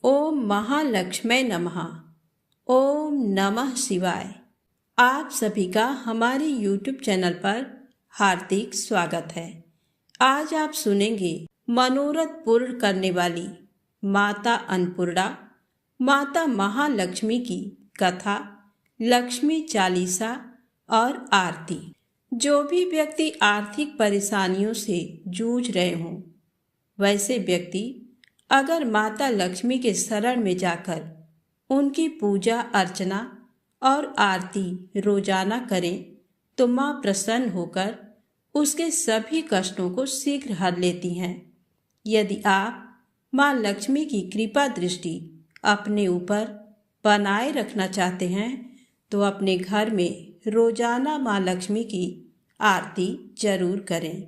ओम महालक्ष्मी नमः। ओम नमः शिवाय। आप सभी का हमारे YouTube चैनल पर हार्दिक स्वागत है। आज आप सुनेंगे मनोरथ पूर्ण करने वाली माता अन्नपूर्णा, माता महालक्ष्मी की कथा, लक्ष्मी चालीसा और आरती। जो भी व्यक्ति आर्थिक परेशानियों से जूझ रहे हों, वैसे व्यक्ति अगर माता लक्ष्मी के शरण में जाकर उनकी पूजा अर्चना और आरती रोजाना करें तो माँ प्रसन्न होकर उसके सभी कष्टों को शीघ्र हर लेती हैं। यदि आप माँ लक्ष्मी की कृपा दृष्टि अपने ऊपर बनाए रखना चाहते हैं तो अपने घर में रोजाना माँ लक्ष्मी की आरती जरूर करें।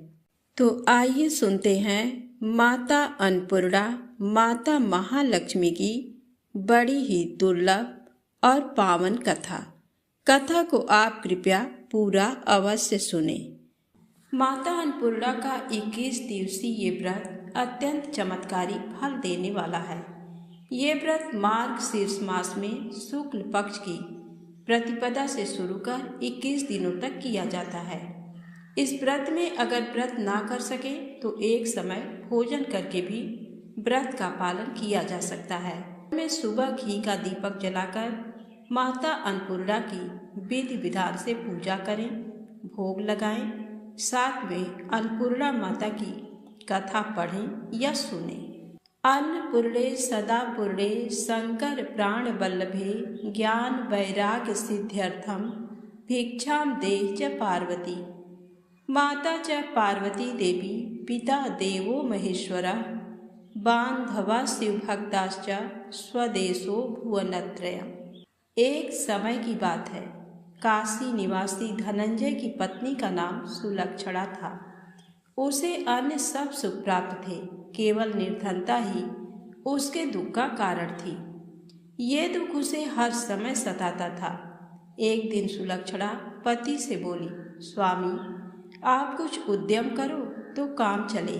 तो आइए सुनते हैं माता अन्नपूर्णा, माता महालक्ष्मी की बड़ी ही दुर्लभ और पावन कथा को आप कृपया पूरा अवश्य सुने। माता अन्नपूर्णा का 21 दिवसीय ये व्रत अत्यंत चमत्कारी फल देने वाला है। ये व्रत मार्गशीर्ष मास में शुक्ल पक्ष की प्रतिपदा से शुरू कर 21 दिनों तक किया जाता है। इस व्रत में अगर व्रत ना कर सके तो एक समय भोजन करके भी व्रत का पालन किया जा सकता है। में सुबह घी का दीपक जलाकर माता अन्नपूर्णा की विधि विधान से पूजा करें, भोग लगाएं, साथ में अन्नपूर्णा माता की कथा पढ़ें या सुनें। अन्नपूर्णे सदा पूर्णे शंकर प्राण वल्लभे ज्ञान वैराग्य सिद्ध्यर्थम भिक्षाम देहि च पार्वती। माता च पार्वती देवी पिता देवो महेश्वरः बान्धवा शिवभक्ताश्च स्वदेशो भुवनत्रयम्। एक समय की बात है, काशी निवासी धनंजय की पत्नी का नाम सुलक्षणा था। उसे अन्य सब सुख प्राप्त थे, केवल निर्धनता ही उसके दुख का कारण थी। ये दुख उसे हर समय सताता था। एक दिन सुलक्षणा पति से बोली, स्वामी आप कुछ उद्यम करो तो काम चले।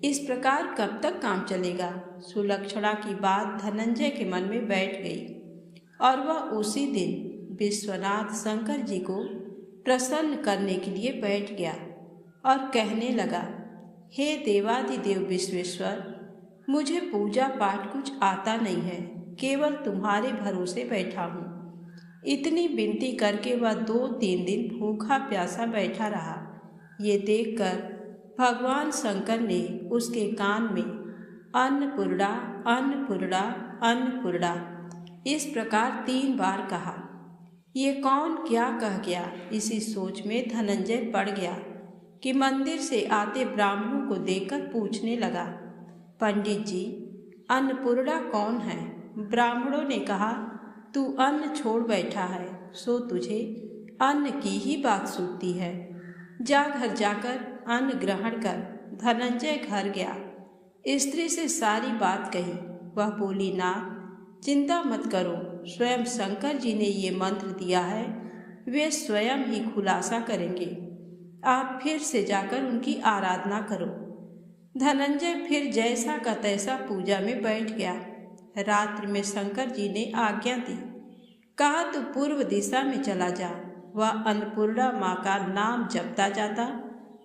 इस प्रकार कब तक काम चलेगा? सुलक्षणा की बात धनंजय के मन में बैठ गई और वह उसी दिन विश्वनाथ शंकर जी को प्रसन्न करने के लिए बैठ गया और कहने लगा, हे देवादिदेव विश्वेश्वर, मुझे पूजा पाठ कुछ आता नहीं है, केवल तुम्हारे भरोसे बैठा हूँ। इतनी विनती करके वह 2-3 दिन भूखा प्यासा बैठा रहा। ये देखकर भगवान शंकर ने उसके कान में अन्नपूर्णा अन्नपूर्णा अन्नपूर्णा इस प्रकार 3 बार कहा। ये कौन क्या कह गया, इसी सोच में धनंजय पड़ गया कि मंदिर से आते ब्राह्मणों को देखकर पूछने लगा, पंडित जी अन्नपूर्णा कौन है? ब्राह्मणों ने कहा, तू अन्न छोड़ बैठा है सो तुझे अन्न की ही बात सूझती है। जा घर जाकर अन्न ग्रहण कर। धनंजय घर गया, स्त्री से सारी बात कही। वह बोली, नाथ चिंता मत करो, स्वयं शंकर जी ने ये मंत्र दिया है, वे स्वयं ही खुलासा करेंगे। आप फिर से जाकर उनकी आराधना करो। धनंजय फिर जैसा का तैसा पूजा में बैठ गया। रात्रि में शंकर जी ने आज्ञा दी, कहा तू पूर्व दिशा में चला जा। वह अन्नपूर्णा माँ का नाम जपता जाता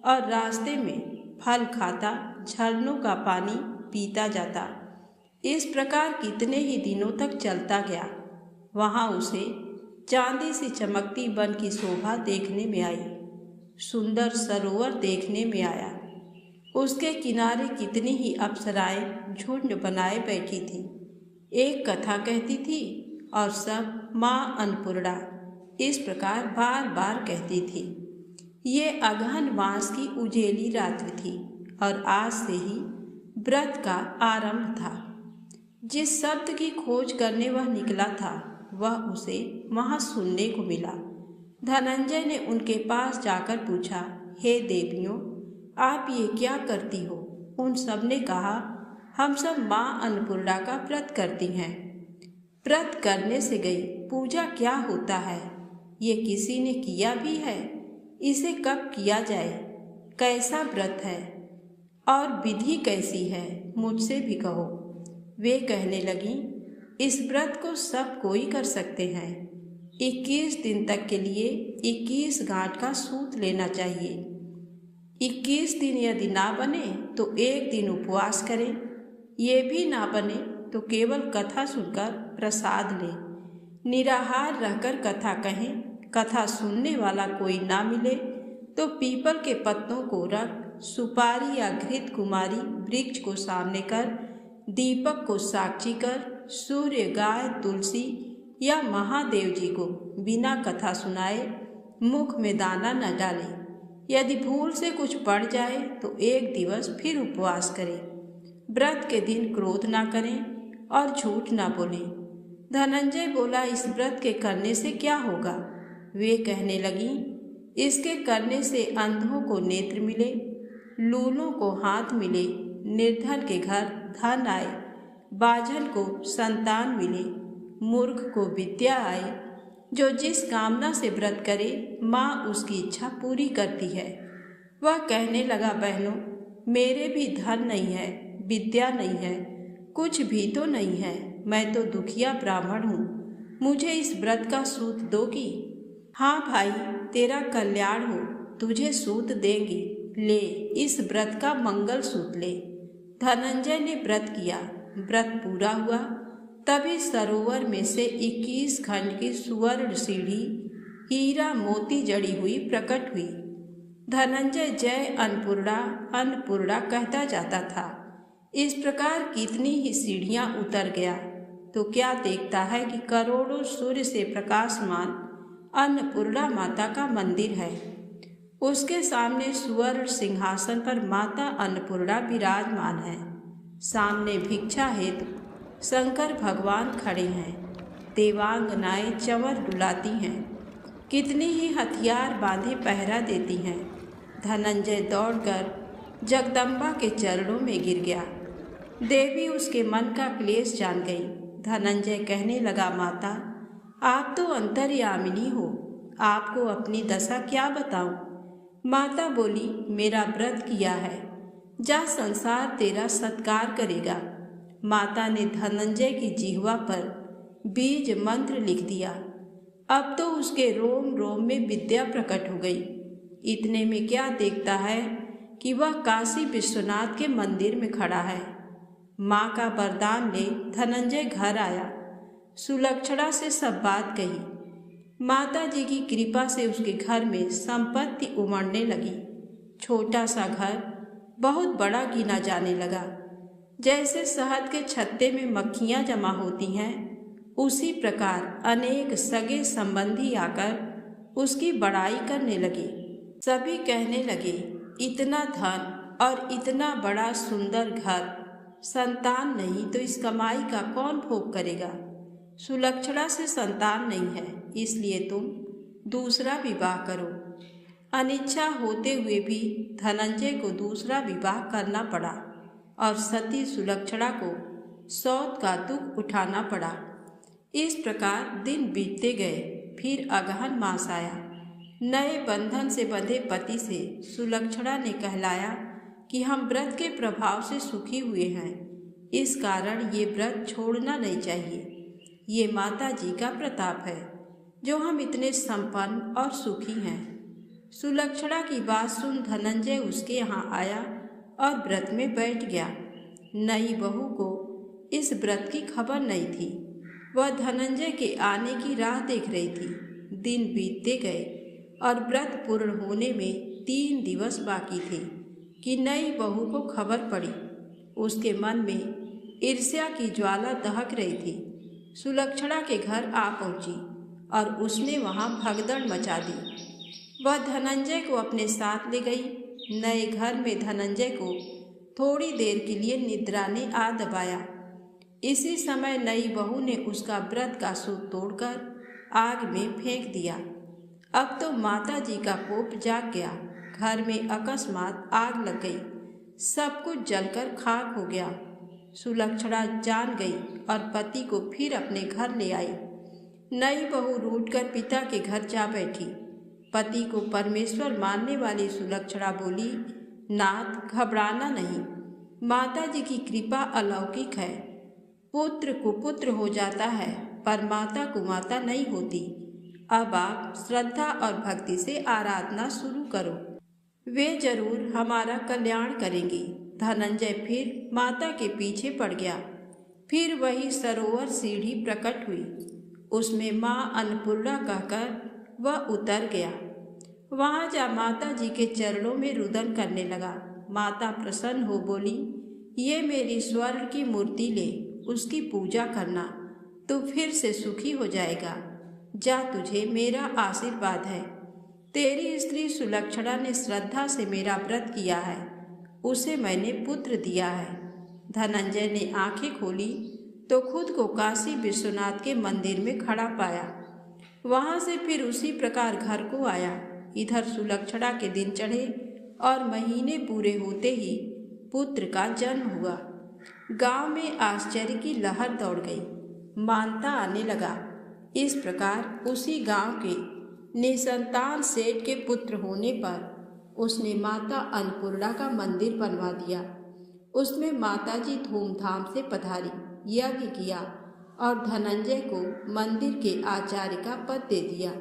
और रास्ते में फल खाता, झरनों का पानी पीता जाता। इस प्रकार कितने ही दिनों तक चलता गया। वहाँ उसे चांदी से चमकती वन की शोभा देखने में आई, सुंदर सरोवर देखने में आया। उसके किनारे कितनी ही अप्सराएं झुंड बनाए बैठी थीं। एक कथा कहती थी और सब माँ अन्नपूर्णा इस प्रकार बार बार कहती थी। ये अगहन मास की उजेली रात्रि थी और आज से ही व्रत का आरंभ था। जिस शब्द की खोज करने वह निकला था वह उसे वहाँ सुनने को मिला। धनंजय ने उनके पास जाकर पूछा, हे देवियों, आप ये क्या करती हो? उन सब ने कहा, हम सब माँ अन्नपूर्णा का व्रत करती हैं। व्रत करने से गई, पूजा क्या होता है? ये किसी ने किया भी है? इसे कब किया जाए? कैसा व्रत है और विधि कैसी है? मुझसे भी कहो। वे कहने लगीं, इस व्रत को सब कोई कर सकते हैं। 21 दिन तक के लिए 21 गांठ का सूत लेना चाहिए। 21 दिन यदि ना बने तो एक दिन उपवास करें। ये भी ना बने तो केवल कथा सुनकर प्रसाद लें। निराहार रहकर कथा कहें। कथा सुनने वाला कोई ना मिले तो पीपल के पत्तों को रख सुपारी या घृत कुमारी वृक्ष को सामने कर दीपक को साक्षी कर सूर्य, गाय, तुलसी या महादेव जी को बिना कथा सुनाए मुख में दाना न डालें। यदि भूल से कुछ पड़ जाए तो एक दिवस फिर उपवास करें। व्रत के दिन क्रोध ना करें और झूठ ना बोलें। धनंजय बोला, इस व्रत के करने से क्या होगा? वे कहने लगीं, इसके करने से अंधों को नेत्र मिले, लूलों को हाथ मिले, निर्धन के घर धन आए, बाझल को संतान मिले, मूर्ख को विद्या आए। जो जिस कामना से व्रत करे माँ उसकी इच्छा पूरी करती है। वह कहने लगा, बहनों, मेरे भी धन नहीं है, विद्या नहीं है, कुछ भी तो नहीं है। मैं तो दुखिया ब्राह्मण हूँ। मुझे इस व्रत का सूत दोगी? हाँ भाई, तेरा कल्याण हो, तुझे सूत देंगे। ले, इस व्रत का मंगल सूत ले। धनंजय ने व्रत किया। व्रत पूरा हुआ। तभी सरोवर में से 21 खंड की सुवर्ण सीढ़ी हीरा मोती जड़ी हुई प्रकट हुई। धनंजय जय अन्नपूर्णा अन्नपूर्णा कहता जाता था। इस प्रकार कितनी ही सीढ़ियां उतर गया तो क्या देखता है कि करोड़ों सूर्य से प्रकाशमान अन्नपूर्णा माता का मंदिर है। उसके सामने सुवर्ण सिंहासन पर माता अन्नपूर्णा विराजमान है। सामने भिक्षा हेतु शंकर भगवान खड़े हैं। देवांगनाएं चंवर डुलाती हैं। कितनी ही हथियार बांधे पहरा देती हैं। धनंजय दौड़कर जगदम्बा के चरणों में गिर गया। देवी उसके मन का क्लेश जान गई। धनंजय कहने लगा, माता, आप तो अंतर्यामिनी हो, आपको अपनी दशा क्या बताऊं? माता बोली, मेरा व्रत किया है, जा, संसार तेरा सत्कार करेगा। माता ने धनंजय की जिह्वा पर बीज मंत्र लिख दिया। अब तो उसके रोम रोम में विद्या प्रकट हो गई। इतने में क्या देखता है कि वह काशी विश्वनाथ के मंदिर में खड़ा है। माँ का वरदान ले धनंजय घर आया। सुलक्षणा से सब बात कही। माता जी की कृपा से उसके घर में संपत्ति उमड़ने लगी। छोटा सा घर बहुत बड़ा गिना जाने लगा। जैसे शहद के छत्ते में मक्खियाँ जमा होती हैं, उसी प्रकार अनेक सगे संबंधी आकर उसकी बड़ाई करने लगे। सभी कहने लगे, इतना धन और इतना बड़ा सुंदर घर, संतान नहीं तो इस कमाई का कौन भोग करेगा? सुलक्षणा से संतान नहीं है, इसलिए तुम दूसरा विवाह करो। अनिच्छा होते हुए भी धनंजय को दूसरा विवाह करना पड़ा और सती सुलक्षणा को सौत का दुख उठाना पड़ा। इस प्रकार दिन बीतते गए। फिर अगहन मास आया। नए बंधन से बंधे पति से सुलक्षणा ने कहलाया कि हम व्रत के प्रभाव से सुखी हुए हैं, इस कारण ये व्रत छोड़ना नहीं चाहिए। ये माता जी का प्रताप है जो हम इतने संपन्न और सुखी हैं। सुलक्षणा की बात सुन धनंजय उसके यहाँ आया और व्रत में बैठ गया। नई बहू को इस व्रत की खबर नहीं थी। वह धनंजय के आने की राह देख रही थी। दिन बीतते गए और व्रत पूर्ण होने में 3 दिवस बाकी थे कि नई बहू को खबर पड़ी। उसके मन में ईर्ष्या की ज्वाला दहक रही थी। सुलक्षणा के घर आ पहुंची और उसने वहां भगदड़ मचा दी। वह धनंजय को अपने साथ ले गई। नए घर में धनंजय को थोड़ी देर के लिए निद्रा ने आ दबाया। इसी समय नई बहू ने उसका व्रत का सूत तोड़कर आग में फेंक दिया। अब तो माता जी का कोप जाग गया। घर में अकस्मात आग लग गई। सब कुछ जलकर खाक हो गया। सुलक्षणा जान गई और पति को फिर अपने घर ले आई। नई बहू रूठकर पिता के घर जा बैठी। पति को परमेश्वर मानने वाली सुलक्षणा बोली, नाथ, घबराना नहीं, माता जी की कृपा अलौकिक है। पुत्र कुपुत्र हो जाता है पर माता कुमाता नहीं होती। अब आप श्रद्धा और भक्ति से आराधना शुरू करो, वे जरूर हमारा कल्याण करेंगी। धनंजय फिर माता के पीछे पड़ गया। फिर वही सरोवर सीढ़ी प्रकट हुई, उसमें माँ अन्नपूर्णा कहकर वह उतर गया। वहां जा माता जी के चरणों में रुदन करने लगा। माता प्रसन्न हो बोली, ये मेरी स्वर्ण की मूर्ति ले, उसकी पूजा करना, तू फिर से सुखी हो जाएगा। जा, तुझे मेरा आशीर्वाद है। तेरी स्त्री सुलक्षणा ने श्रद्धा से मेरा व्रत किया है, उसे मैंने पुत्र दिया है। धनंजय ने आंखें खोली तो खुद को काशी विश्वनाथ के मंदिर में खड़ा पाया। वहां से फिर उसी प्रकार घर को आया। इधर सुलक्षणा के दिन चढ़े और महीने पूरे होते ही पुत्र का जन्म हुआ। गांव में आश्चर्य की लहर दौड़ गई, मानता आने लगा। इस प्रकार उसी गांव के निसंतान सेठ के पुत्र होने पर उसने माता अन्नपूर्णा का मंदिर बनवा दिया। उसमें माता जी धूमधाम से पधारी, यज्ञ किया और धनंजय को मंदिर के आचार्य का पद दे दिया।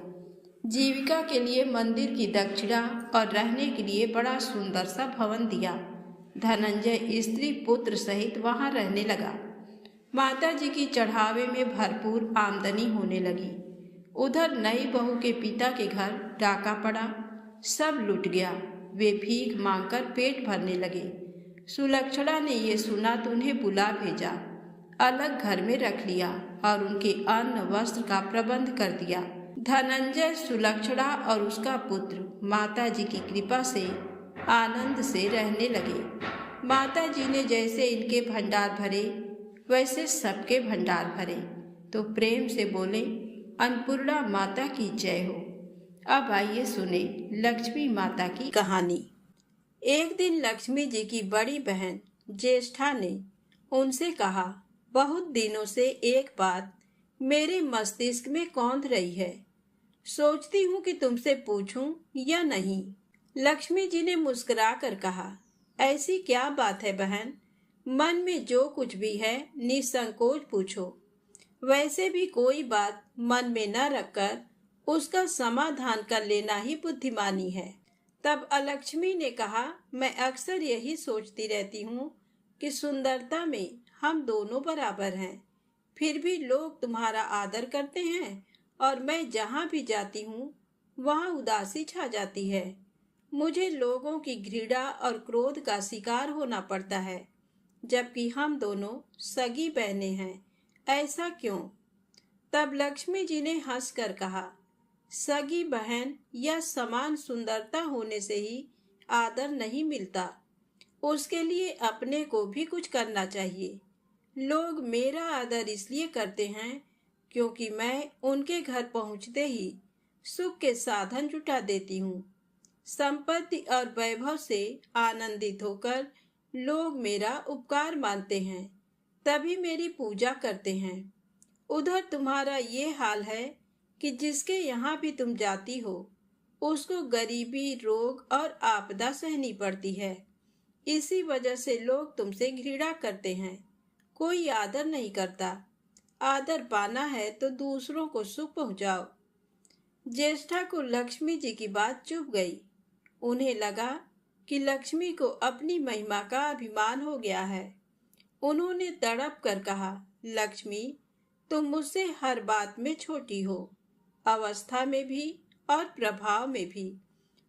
जीविका के लिए मंदिर की दक्षिणा और रहने के लिए बड़ा सुंदर सा भवन दिया। धनंजय स्त्री पुत्र सहित वहां रहने लगा। माता जी की चढ़ावे में भरपूर आमदनी होने लगी। उधर नई बहू के पिता के घर डाका पड़ा, सब लुट गया। वे भीख मांगकर पेट भरने लगे। सुलक्षणा ने ये सुना तो उन्हें बुला भेजा, अलग घर में रख लिया और उनके अन्न वस्त्र का प्रबंध कर दिया। धनंजय, सुलक्षणा और उसका पुत्र माता जी की कृपा से आनंद से रहने लगे। माता जी ने जैसे इनके भंडार भरे वैसे सबके भंडार भरे, तो प्रेम से बोले, अन्नपूर्णा माता की जय हो। अब आइए सुने लक्ष्मी माता की कहानी। एक दिन लक्ष्मी जी की बड़ी बहन ज्येष्ठा ने उनसे कहा, बहुत दिनों से एक बात मेरे मस्तिष्क में कौंध रही है, सोचती हूँ कि तुमसे पूछूं या नहीं। लक्ष्मी जी ने मुस्कुराकर कहा, ऐसी क्या बात है बहन, मन में जो कुछ भी है निसंकोच पूछो। वैसे भी कोई बात मन में न रखकर उसका समाधान कर लेना ही बुद्धिमानी है। तब अलक्ष्मी ने कहा, मैं अक्सर यही सोचती रहती हूँ कि सुंदरता में हम दोनों बराबर हैं, फिर भी लोग तुम्हारा आदर करते हैं और मैं जहाँ भी जाती हूँ वहाँ उदासी छा जाती है। मुझे लोगों की घृणा और क्रोध का शिकार होना पड़ता है, जबकि हम दोनों सगी बहनें हैं। ऐसा क्यों? तब लक्ष्मी जी ने हंसकर कहा, सगी बहन या समान सुंदरता होने से ही आदर नहीं मिलता, उसके लिए अपने को भी कुछ करना चाहिए। लोग मेरा आदर इसलिए करते हैं क्योंकि मैं उनके घर पहुंचते ही सुख के साधन जुटा देती हूँ। संपत्ति और वैभव से आनंदित होकर लोग मेरा उपकार मानते हैं, तभी मेरी पूजा करते हैं। उधर तुम्हारा ये हाल है कि जिसके यहाँ भी तुम जाती हो उसको गरीबी, रोग और आपदा सहनी पड़ती है। इसी वजह से लोग तुमसे घृणा करते हैं, कोई आदर नहीं करता। आदर पाना है तो दूसरों को सुख पहुंचाओ। ज्येष्ठा को लक्ष्मी जी की बात चुभ गई। उन्हें लगा कि लक्ष्मी को अपनी महिमा का अभिमान हो गया है। उन्होंने तड़प कर कहा, लक्ष्मी, तुम मुझसे हर बात में छोटी हो, अवस्था में भी और प्रभाव में भी।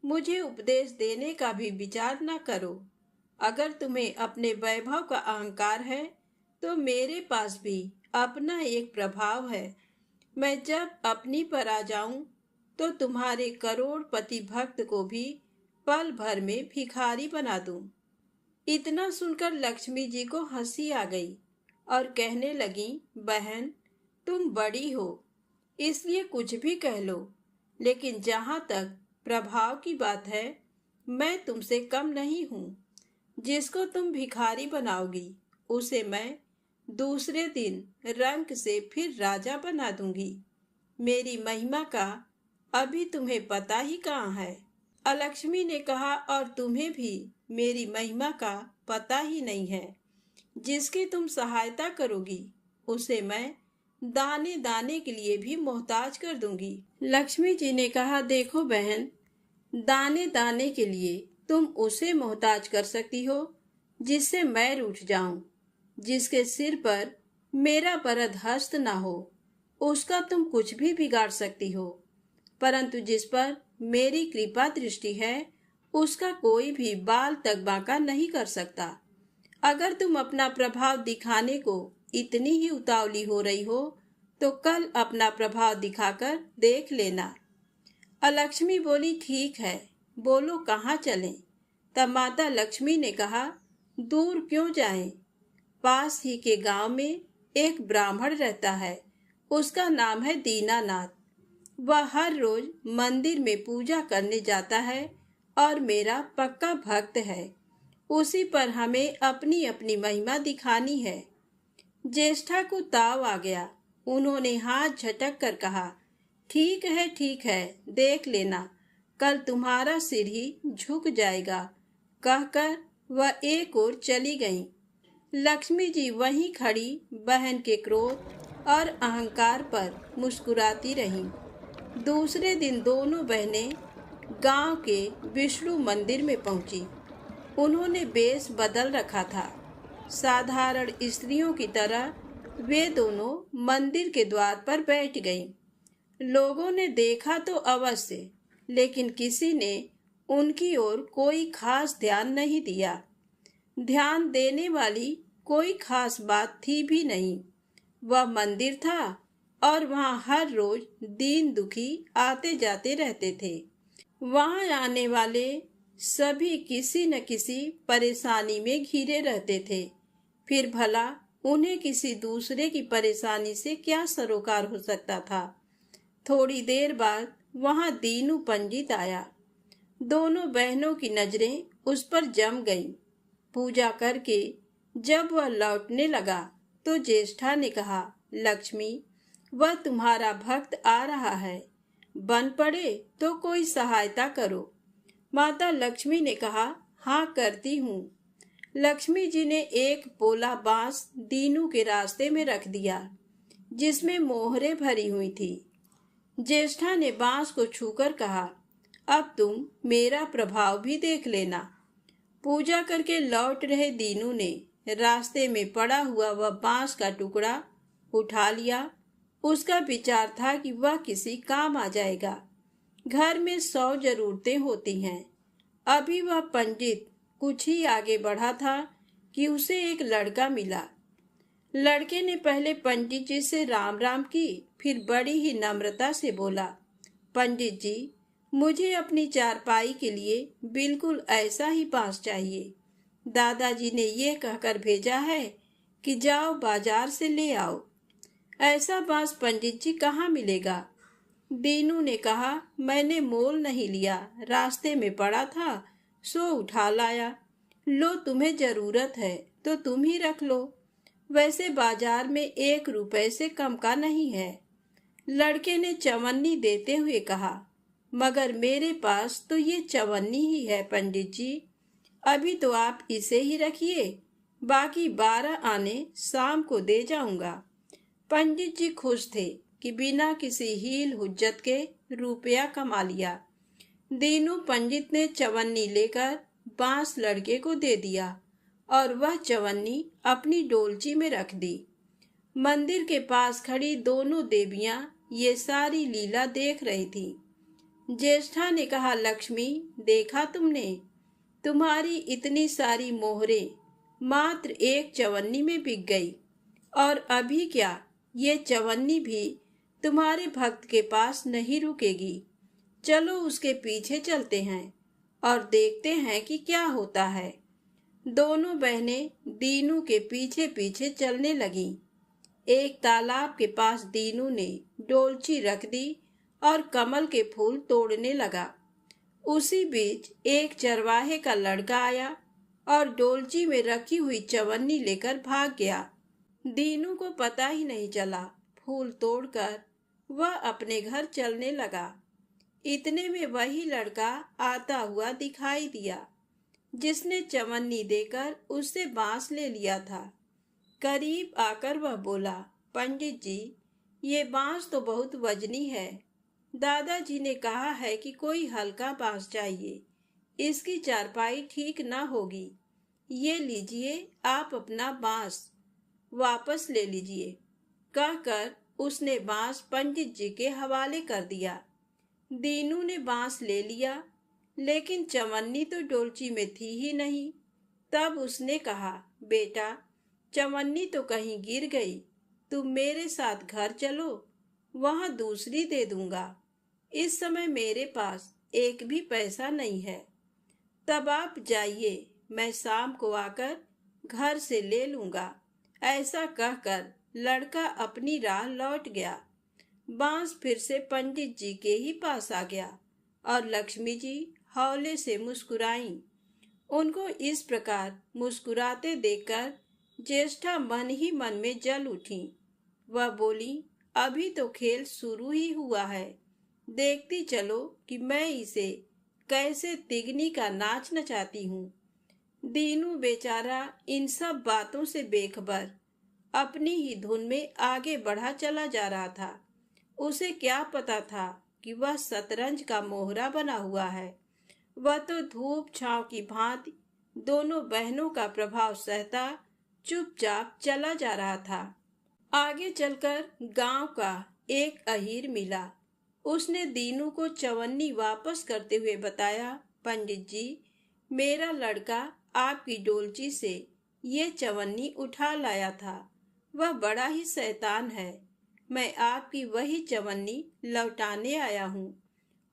मुझे उपदेश देने का भी विचार न करो। अगर तुम्हें अपने वैभव का अहंकार है तो मेरे पास भी अपना एक प्रभाव है। मैं जब अपनी पर आ जाऊं तो तुम्हारे करोड़पति भक्त को भी पल भर में भिखारी बना दूं। इतना सुनकर लक्ष्मी जी को हंसी आ गई और कहने लगी, बहन, तुम बड़ी हो इसलिए कुछ भी कह लो, लेकिन जहां तक प्रभाव की बात है मैं तुमसे कम नहीं हूँ। जिसको तुम भिखारी बनाओगी उसे मैं दूसरे दिन रंक से फिर राजा बना दूंगी। मेरी महिमा का अभी तुम्हें पता ही कहाँ है। अलक्ष्मी ने कहा, और तुम्हें भी मेरी महिमा का पता ही नहीं है। जिसकी तुम सहायता करोगी उसे मैं दाने दाने के लिए भी मोहताज कर दूंगी। लक्ष्मी जी ने कहा, देखो बहन, दाने दाने के लिए तुम उसे मोहताज कर सकती हो जिससे मैं रूठ जाऊं, जिसके सिर पर मेरा वरद हस्त ना हो, उसका तुम कुछ भी बिगाड़ सकती हो। परंतु जिस पर मेरी कृपा दृष्टि है, उसका कोई भी बाल तक बांका नहीं कर सकता। अगर तुम अपना प्रभाव दिखाने को इतनी ही उतावली हो रही हो, तो कल अपना प्रभाव दिखाकर देख लेना। अलक्ष्मी बोली, ठीक है, बोलो कहाँ चलें? तब माता लक्ष्मी ने कहा, दूर क्यों जाएं? पास ही के गांव में एक ब्राह्मण रहता है, उसका नाम है दीनानाथ। वह हर रोज मंदिर में पूजा करने जाता है और मेरा पक्का भक्त है। उसी पर हमें अपनी अपनी महिमा दिखानी है। ज्येष्ठा को ताव आ गया। उन्होंने हाथ झटक कर कहा, ठीक है, देख लेना, कल तुम्हारा सिर ही झुक जाएगा। कहकर वह एक ओर चली गईं। लक्ष्मी जी वहीं खड़ी बहन के क्रोध और अहंकार पर मुस्कुराती रहीं। दूसरे दिन दोनों बहनें गांव के विष्णु मंदिर में पहुंची। उन्होंने वेश बदल रखा था। साधारण स्त्रियों की तरह वे दोनों मंदिर के द्वार पर बैठ गईं। लोगों ने देखा तो अवश्य, लेकिन किसी ने उनकी ओर कोई खास ध्यान नहीं दिया। ध्यान देने वाली कोई खास बात थी भी नहीं। वह मंदिर था और वहां हर रोज दीन दुखी आते जाते रहते थे। वहां आने वाले सभी किसी न किसी परेशानी में घिरे रहते थे। फिर भला उन्हें किसी दूसरे की परेशानी से क्या सरोकार हो सकता था। थोड़ी देर बाद वहां दीनू पंडित आया। दोनों बहनों की नजरें उस पर जम गईं। पूजा करके जब वह लौटने लगा तो ज्येष्ठा ने कहा, लक्ष्मी, वह तुम्हारा भक्त आ रहा है, बन पड़े तो कोई सहायता करो। माता लक्ष्मी ने कहा, हाँ करती हूँ। लक्ष्मी जी ने एक पोला बांस दीनू के रास्ते में रख दिया, जिसमें मोहरे भरी हुई थी। ज्येष्ठा ने बांस को छूकर कहा, अब तुम मेरा प्रभाव भी देख लेना। पूजा करके लौट रहे दीनू ने रास्ते में पड़ा हुआ वह बांस का टुकड़ा उठा लिया। उसका विचार था कि वह किसी काम आ जाएगा। घर में 100 जरूरतें होती हैं। अभी वह पंडित कुछ ही आगे बढ़ा था कि उसे एक लड़का मिला। लड़के ने पहले पंडित जी से राम राम की, फिर बड़ी ही नम्रता से बोला, पंडित जी, मुझे अपनी चारपाई के लिए बिल्कुल ऐसा ही बांस चाहिए। दादाजी ने ये कहकर भेजा है कि जाओ बाजार से ले आओ। ऐसा बांस पंडित जी कहाँ मिलेगा? दीनू ने कहा, मैंने मोल नहीं लिया, रास्ते में पड़ा था सो उठा लाया। लो, तुम्हें जरूरत है तो तुम ही रख लो। वैसे बाजार में 1 रुपए से कम का नहीं है। लड़के ने चवन्नी देते हुए कहा, मगर मेरे पास तो ये चवन्नी ही है पंडित जी। अभी तो आप इसे ही रखिए, बाकी 12 आने शाम को दे जाऊंगा। पंडित जी खुश थे कि बिना किसी हील हुज्जत के रुपया कमा लिया। दीनू पंडित ने चवन्नी लेकर बांस लड़के को दे दिया और वह चवन्नी अपनी डोलची में रख दी। मंदिर के पास खड़ी दोनों देवियां ये सारी लीला देख रही थी। ज्येष्ठा ने कहा, लक्ष्मी, देखा तुमने, तुम्हारी इतनी सारी मोहरे मात्र एक चवन्नी में बिक गई। और अभी क्या, ये चवन्नी भी तुम्हारे भक्त के पास नहीं रुकेगी। चलो उसके पीछे चलते हैं और देखते हैं कि क्या होता है। दोनों बहनें दीनू के पीछे पीछे चलने लगीं। एक तालाब के पास दीनू ने डोलची रख दी और कमल के फूल तोड़ने लगा। उसी बीच एक चरवाहे का लड़का आया और डोलची में रखी हुई चवन्नी लेकर भाग गया। दीनू को पता ही नहीं चला। फूल तोड़कर वह अपने घर चलने लगा। इतने में वही लड़का आता हुआ दिखाई दिया जिसने चवन्नी देकर उससे बांस ले लिया था। करीब आकर वह बोला, पंडित जी, ये बांस तो बहुत वजनी है। दादाजी ने कहा है कि कोई हल्का बांस चाहिए, इसकी चारपाई ठीक न होगी। ये लीजिए, आप अपना बांस वापस ले लीजिए। कहकर उसने बांस पंडित जी के हवाले कर दिया। दीनू ने बांस ले लिया, लेकिन चवन्नी तो डोलची में थी ही नहीं। तब उसने कहा, बेटा, चवन्नी तो कहीं गिर गई, तुम मेरे साथ घर चलो, वहां दूसरी दे दूंगा। इस समय मेरे पास एक भी पैसा नहीं है। तब आप जाइए, मैं शाम को आकर घर से ले लूंगा। ऐसा कहकर लड़का अपनी राह लौट गया। बांस फिर से पंडित जी के ही पास आ गया और लक्ष्मी जी हौले से मुस्कुराईं। उनको इस प्रकार मुस्कुराते देखकर ज्येष्ठा मन ही मन में जल उठी। वह बोली, अभी तो खेल शुरू ही हुआ है, देखती चलो कि मैं इसे कैसे तिगनी का नाच नचाती हूँ। दीनू बेचारा इन सब बातों से बेखबर अपनी ही धुन में आगे बढ़ा चला जा रहा था। उसे क्या पता था कि वह शतरंज का मोहरा बना हुआ है। वह तो धूप छांव की भांति दोनों बहनों का प्रभाव सहता चुपचाप चला जा रहा था। आगे चलकर गांव का एक अहीर मिला। उसने दीनू को चवन्नी वापस करते हुए बताया, पंडित जी, मेरा लड़का आपकी डोलची से ये चवन्नी उठा लाया था। वह बड़ा ही शैतान है। मैं आपकी वही चवन्नी लौटाने आया हूँ।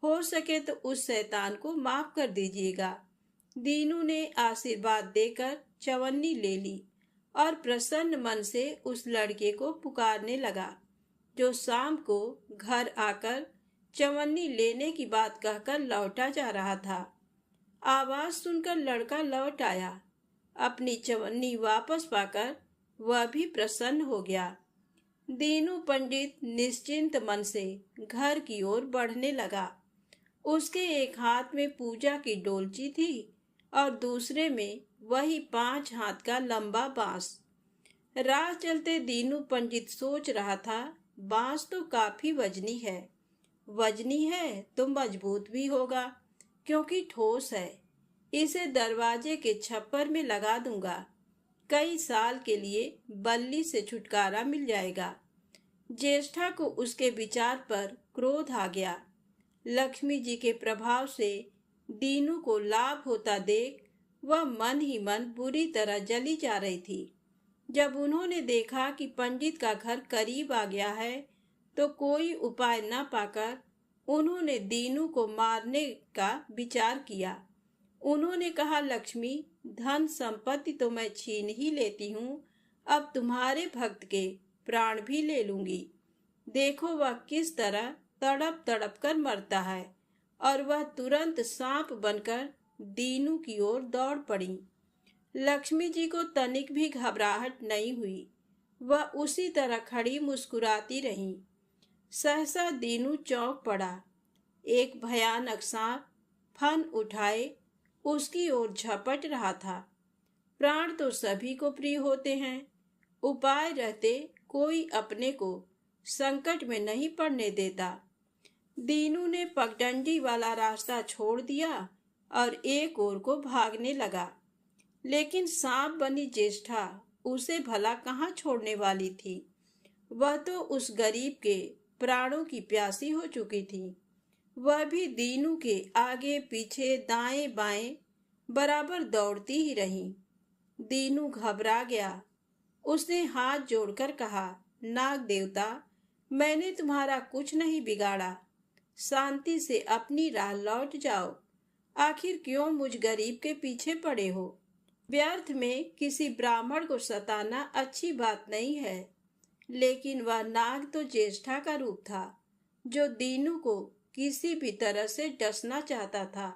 हो सके तो उस शैतान को माफ कर दीजिएगा। दीनू ने आशीर्वाद देकर चवन्नी ले ली और प्रसन्न मन से उस लड़के को पुकारने लगा, जो शाम को घर आकर चवन्नी लेने की बात कहकर लौटा जा रहा था। आवाज सुनकर लड़का लौट आया। अपनी चवन्नी वापस पाकर वह भी प्रसन्न हो गया। दीनू पंडित निश्चिंत मन से घर की ओर बढ़ने लगा। उसके एक हाथ में पूजा की डोलची थी और दूसरे में वही 5 हाथ का लंबा बांस। राह चलते दीनू पंडित सोच रहा था, बांस तो काफी वजनी है। वजनी है तो मजबूत भी होगा, क्योंकि ठोस है। इसे दरवाजे के छप्पर में लगा दूंगा। कई साल के लिए बल्ली से छुटकारा मिल जाएगा। ज्येष्ठा को उसके विचार पर क्रोध आ गया। लक्ष्मी जी के प्रभाव से दीनू को लाभ होता देख वह मन ही मन बुरी तरह जली जा रही थी। जब उन्होंने देखा कि पंडित का घर करीब आ गया है, तो कोई उपाय न पाकर उन्होंने दीनू को मारने का विचार किया। उन्होंने कहा, लक्ष्मी, धन संपत्ति तो मैं छीन ही लेती हूँ, अब तुम्हारे भक्त के प्राण भी ले लूंगी। देखो वह किस तरह तड़प तड़प कर मरता है। और वह तुरंत सांप बनकर दीनू की ओर दौड़ पड़ी। लक्ष्मी जी को तनिक भी घबराहट नहीं हुई। वह उसी तरह खड़ी मुस्कुराती रही। सहसा दीनू चौंक पड़ा। एक भयानक सांप फन उठाए उसकी ओर झपट रहा था। प्राण तो सभी को प्रिय होते हैं, उपाय रहते कोई अपने को संकट में नहीं पड़ने देता। दीनू ने पगडंडी वाला रास्ता छोड़ दिया और एक ओर को भागने लगा। लेकिन सांप बनी ज्येष्ठा उसे भला कहाँ छोड़ने वाली थी। वह तो उस गरीब के प्राणों की प्यासी हो चुकी थी। वह भी दीनू के आगे पीछे दाएं बाएं बराबर दौड़ती ही रही। दीनू घबरा गया। उसने हाथ जोड़कर कहा, नाग देवता, मैंने तुम्हारा कुछ नहीं बिगाड़ा। शांति से अपनी राह लौट जाओ। आखिर क्यों मुझ गरीब के पीछे पड़े हो? व्यर्थ में किसी ब्राह्मण को सताना अच्छी बात नहीं है। लेकिन वह नाग तो ज्येष्ठा का रूप था, जो दीनू को किसी भी तरह से डसना चाहता था।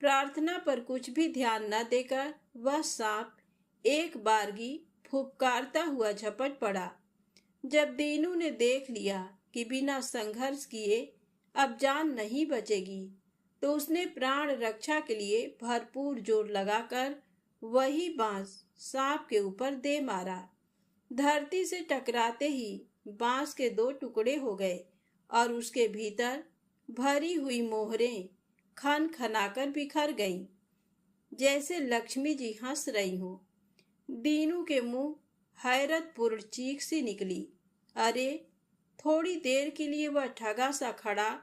प्रार्थना पर कुछ भी ध्यान न देकर वह सांप एक बारगी फुफकारता हुआ झपट पड़ा। जब दीनू ने देख लिया कि बिना संघर्ष किए अब जान नहीं बचेगी, तो उसने प्राण रक्षा के लिए भरपूर जोर लगाकर वही बांस सांप के ऊपर दे मारा। धरती से टकराते ही बांस के दो टुकड़े हो गए और उसके भीतर भरी हुई मोहरें खन खनाकर बिखर गईं, जैसे लक्ष्मी जी हंस रही हों। दीनू के मुंह हैरतपूर्ण चीख सी निकली। अरे! थोड़ी देर के लिए वह ठगा सा खड़ा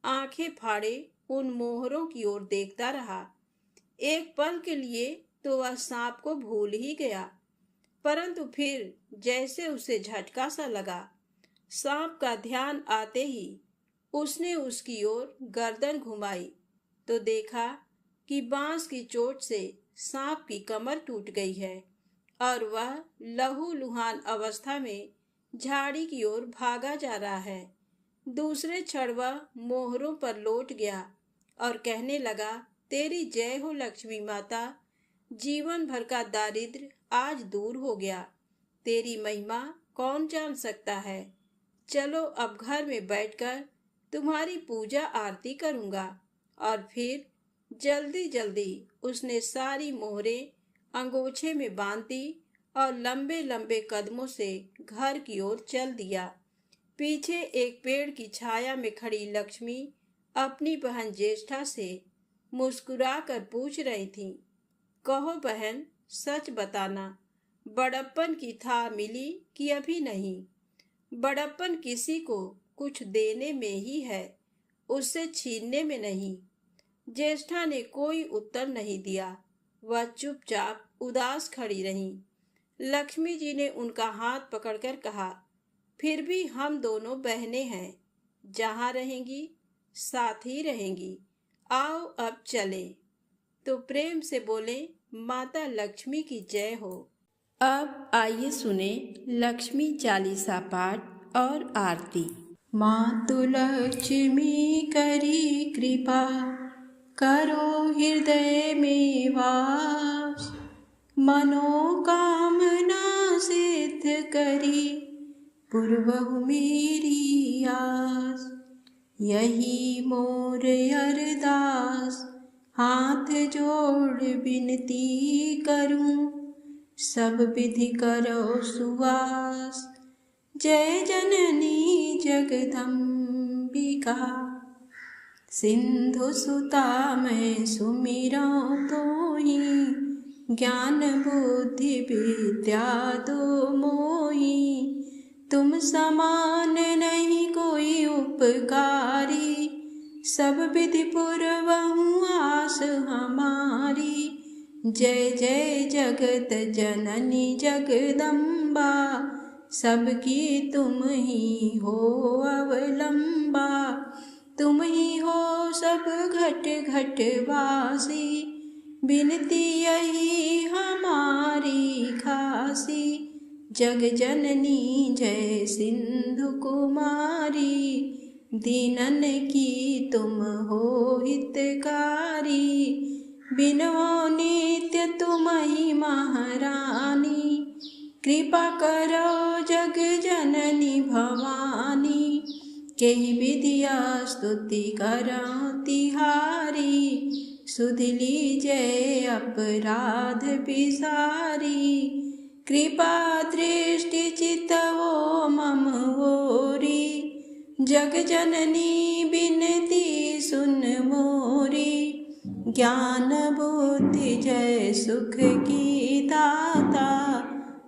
आंखें फाड़े उन मोहरों की ओर देखता रहा। एक पल के लिए तो वह सांप को भूल ही गया, परंतु फिर जैसे उसे झटका सा लगा। सांप का ध्यान आते ही उसने उसकी ओर गर्दन घुमाई तो देखा कि बांस की चोट से सांप की कमर टूट गई है और वह लहूलुहान अवस्था में झाड़ी की ओर भागा जा रहा है। दूसरे क्षण वह मोहरों पर लौट गया और कहने लगा, तेरी जय हो लक्ष्मी माता। जीवन भर का दारिद्र्य आज दूर हो गया। तेरी महिमा कौन जान सकता है। चलो अब घर में बैठकर तुम्हारी पूजा आरती करूंगा। और फिर जल्दी जल्दी उसने सारी मोहरें अंगोछे में बांध दी और लंबे लंबे कदमों से घर की ओर चल दिया। पीछे एक पेड़ की छाया में खड़ी लक्ष्मी अपनी बहन ज्येष्ठा से मुस्कुरा कर पूछ रही थी, कहो बहन, सच बताना, बड़प्पन की था मिली कि अभी नहीं? बड़प्पन किसी को कुछ देने में ही है, उससे छीनने में नहीं। ज्येष्ठा ने कोई उत्तर नहीं दिया। वह चुपचाप उदास खड़ी रही। लक्ष्मी जी ने उनका हाथ पकड़कर कहा, फिर भी हम दोनों बहनें हैं, जहाँ रहेंगी साथ ही रहेंगी। आओ अब चले। तो प्रेम से बोले, माता लक्ष्मी की जय हो। अब आइए सुने लक्ष्मी चालीसा पाठ और आरती। मातु लक्ष्मी करी कृपा, करो हृदय में वास। मनोकामना सिद्ध करी, पूर्वहु मेरी आस। यही मोर अरदास, हाथ जोड़ विनती करूं, सब विधि करो सुवास। जय जननी जगदम्बिका, सिंधु सुता मैं सुमिरऊं तोहि। ज्ञान बुद्धि विद्या दो मोहि, तुम समान नहीं कोई उपकारी। सब विधि पूर्वहु आस हमारी। जय जय जगत जननी जगदम्बा, सबकी तुम ही हो अवलंबा। तुम ही हो सब घट घट वासी, बिनती यही हमारी खासी। जग जननी जय सिंधु कुमारी, दीनन की तुम हो हितकारी। बिनवो नित्य तुम ही महारानी, कृपा करो जग जननी भवानी। केहि विधिया स्तुति करौ तिहारी, सुध लीजय अपराध बिसारी। कृपा दृष्टि चितवो मम ओरी, जग जननी बिनती सुन मोरी। ज्ञान बुद्धि जय सुख की दाता,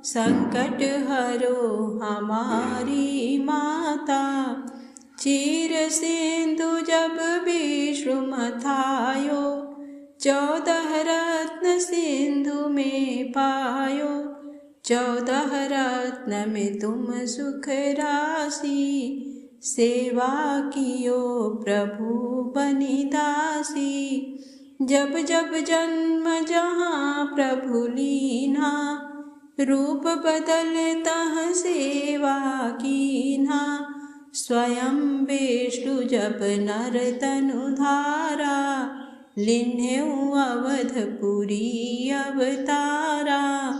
संकट हरो हमारी माता। चीर सिंधु जब विष्णु मथायो, 14 रत्न सिंधु में पायो। 14 रत्न में तुम सुख राशि, सेवा कियो प्रभु बनि दासी। जब जब जन्म जहाँ प्रभु लीना, रूप बदलता सेवा कीन्हा। स्वयं विष्णु जब नर तनु धारा, लिन्हेउ अवधपुरी अवतारा।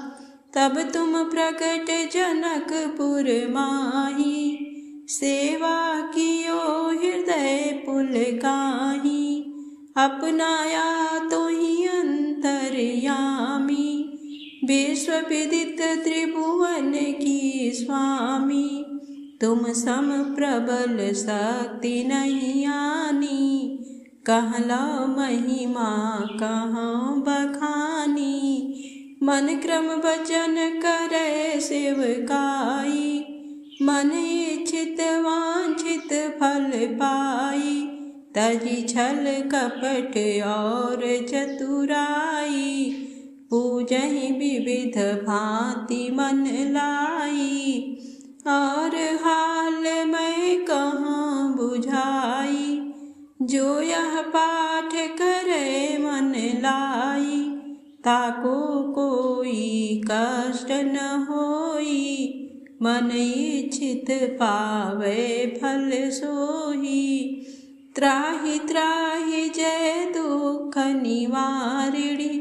तब तुम प्रकट जनकपुर माही, सेवा कियो हृदय पुलकाही। अपनाया तो ही अंतर्यामी, विश्व विदित त्रिभुवन की स्वामी, तुम सम प्रबल शक्ति नहीं आनी। कहला महिमा कहाँ बखानी, मन क्रम वचन करे सेवकाई। मन इच्छित वांछित फल पाई, तजी छल कपट और चतुराई। पूजहि विविध भांति मन लाई, और हाल मैं कहाँ बुझाई। जो यह पाठ करे मन लाई, ताको कोई कष्ट न होई। मन इच्छित पावे फल सोही, त्राहि त्राहि जय दुख निवारिणी।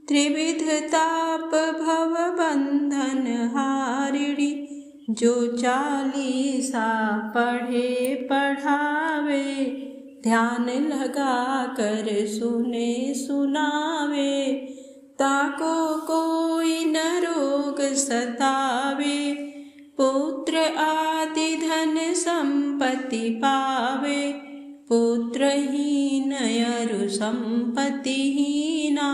त्रिविध ताप भव बंधन हारिणी, जो चालीसा पढ़े पढ़ावे। ध्यान लगा कर सुने सुनावे, ताको कोई न रोग सतावे। पुत्र आदि धन संपत्ति पावे, पुत्रहीन अरु संपत्तिहीना।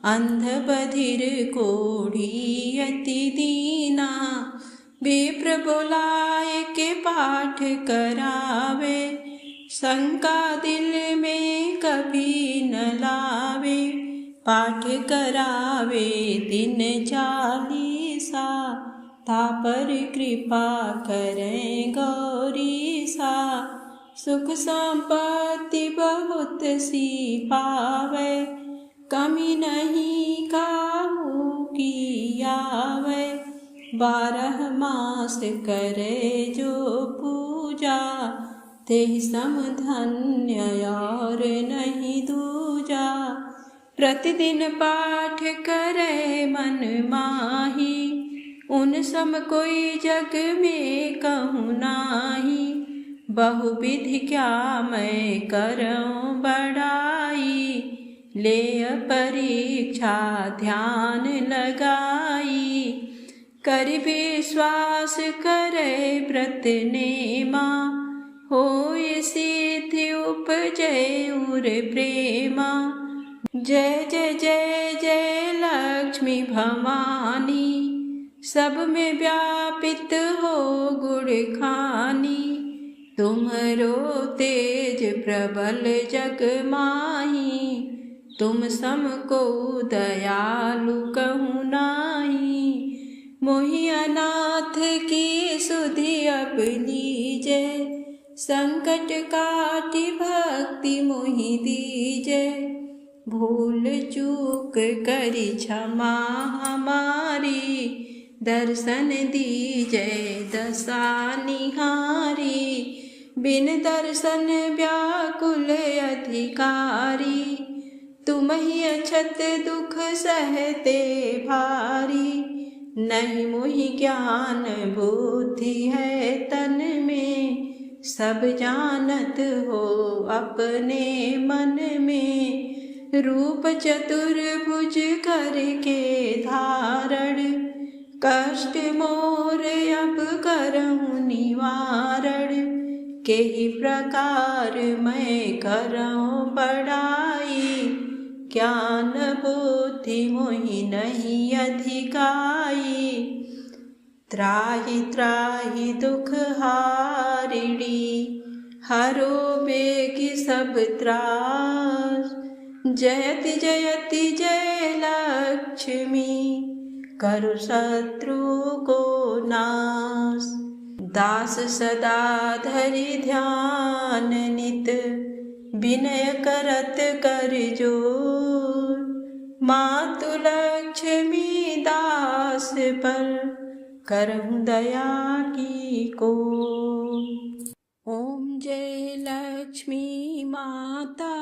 अंध बधिर कोढ़ी अति दीना, विप्र बुलाए के पाठ करावे। शंका दिल में कभी न लावे, पाठ करावे दिन चालीसा। तापर कृपा करें गौरीसा, सुख संपत्ति बहुत सी पावे। कमी नहीं काहू की आवे, 12 मास करे जो पूजा। तेहि सम धन्य और नहीं दूजा, प्रतिदिन पाठ करे मन माही। उन सम कोई जग में कहूँ नाही, बहुविधि क्या मैं करऊँ बड़ाई। ले परीक्षा ध्यान लगाई, कर विश्वास करे व्रत नेमा। होय सिद्धि उपजय उर प्रेमा, जय जय जय जय लक्ष्मी भवानी। सब में व्यापित हो गुण खानी, तुम्हरो तेज प्रबल जग माही। तुम सम को दयालु कहूँ नाही, मोहि अनाथ की सुधि अब लीजे। संकट काटि भक्ति मोहि दीजे, भूल चूक करी क्षमा हमारी। दर्शन दीजे दशा निहारी, बिन दर्शन व्याकुल अधिकारी। तुम ही अछत दुख सहते भारी, नहीं मोहि ज्ञान बुद्धि है तन में। सब जानत हो अपने मन में, रूप चतुर्भुज करके धारण। कष्ट मोर अब करऊँ निवारण, केहि प्रकार मैं करऊँ बड़ाई। ज्ञान बुद्धि मोहि नहीं अधिकाई, त्राहि त्राहि दुख हारिणी। हरो बेगी सब त्रास, जयति जयति जय लक्ष्मी। करु शत्रु को नाश, दास सदा धरि ध्यान नित। विनय करत कर जोर, मातु लक्ष्मी दास पर करहूँ दया की को। ओम जय लक्ष्मी माता,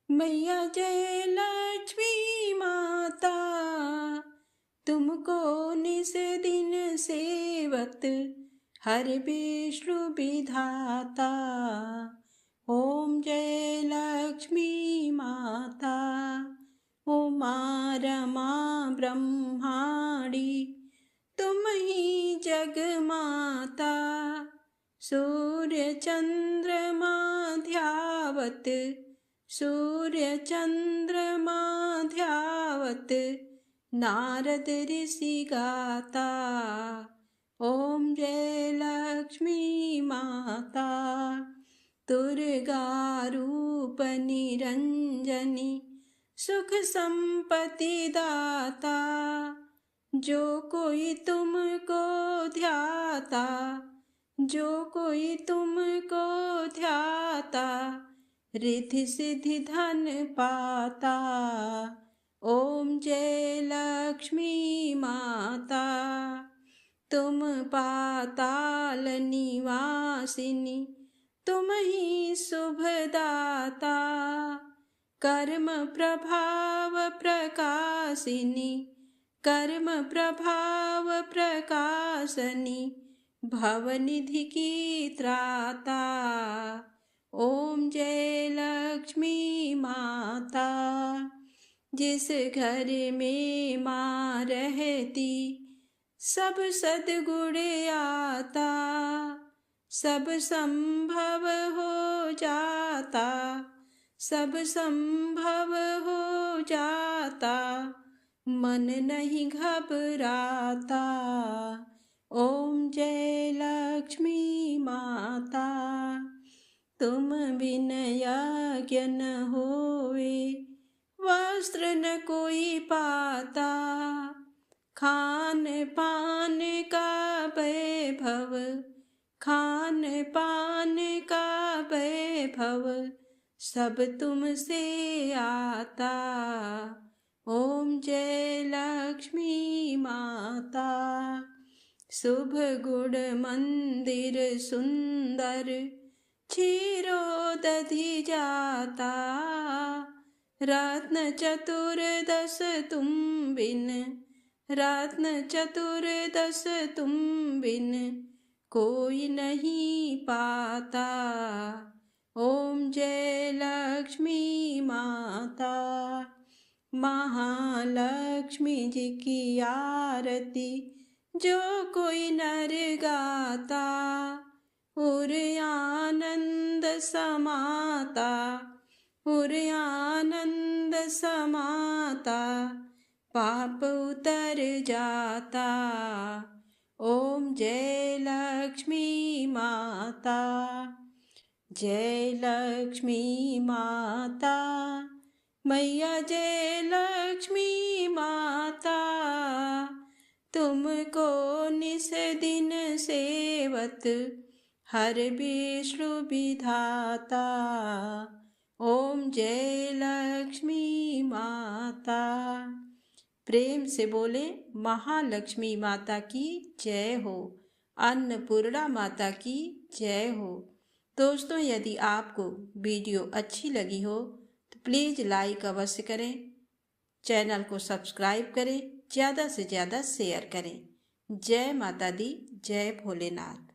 मैया जय लक्ष्मी माता। तुमको निस दिन सेवत हर विष्णु विधाता। ओम जय लक्ष्मी माता, उमा रमा ब्रह्माणी तुम ही जग माता। सूर्य चंद्रमा ध्यावत सूर्य चंद्रमा ध्यावत नारद ऋषि गाता। ओम जय लक्ष्मी माता दुर्गा रूप निरंजनी सुख संपत्ति दाता। जो कोई तुमको ध्याता जो कोई तुमको ध्याता रिद्धि सिद्धि धन पाता। ओम जय लक्ष्मी माता तुम पाताल निवासिनी तुम ही शुभदाता। कर्म प्रभाव प्रकाशिनी कर्म प्रभाव प्रकाशनी भवनिधि की त्राता। ओम जय लक्ष्मी माता जिस घर में माँ रहती सब सद्गुण आता। सब संभव हो जाता सब संभव हो जाता मन नहीं घबराता। ओम जय लक्ष्मी माता तुम बिन यज्ञ न होवे वस्त्र न कोई पाता। खान पान का वैभव खान पान का वैभव सब तुमसे आता। ओम जय लक्ष्मी माता शुभ गुण मंदिर सुंदर क्षीरोदधि जाता। रत्न चतुर्दश तुम बिन रत्न चतुर्दश तुम बिन कोई नहीं पाता। ओम जय लक्ष्मी माता महालक्ष्मी जी की आरती जो कोई नर गाता। उर आनंद समाता उर आनंद समाता पाप उतर जाता। ओम जय लक्ष्मी माता जय लक्ष्मी माता मैया जय लक्ष्मी माता तुमको निस दिन सेवत हर विष्णु विधाता। ओम जय लक्ष्मी माता प्रेम से बोले महालक्ष्मी माता की जय हो अन्नपूर्णा माता की जय हो। दोस्तों यदि आपको वीडियो अच्छी लगी हो तो प्लीज़ लाइक अवश्य करें चैनल को सब्सक्राइब करें ज़्यादा से ज़्यादा शेयर करें। जय माता दी जय भोलेनाथ।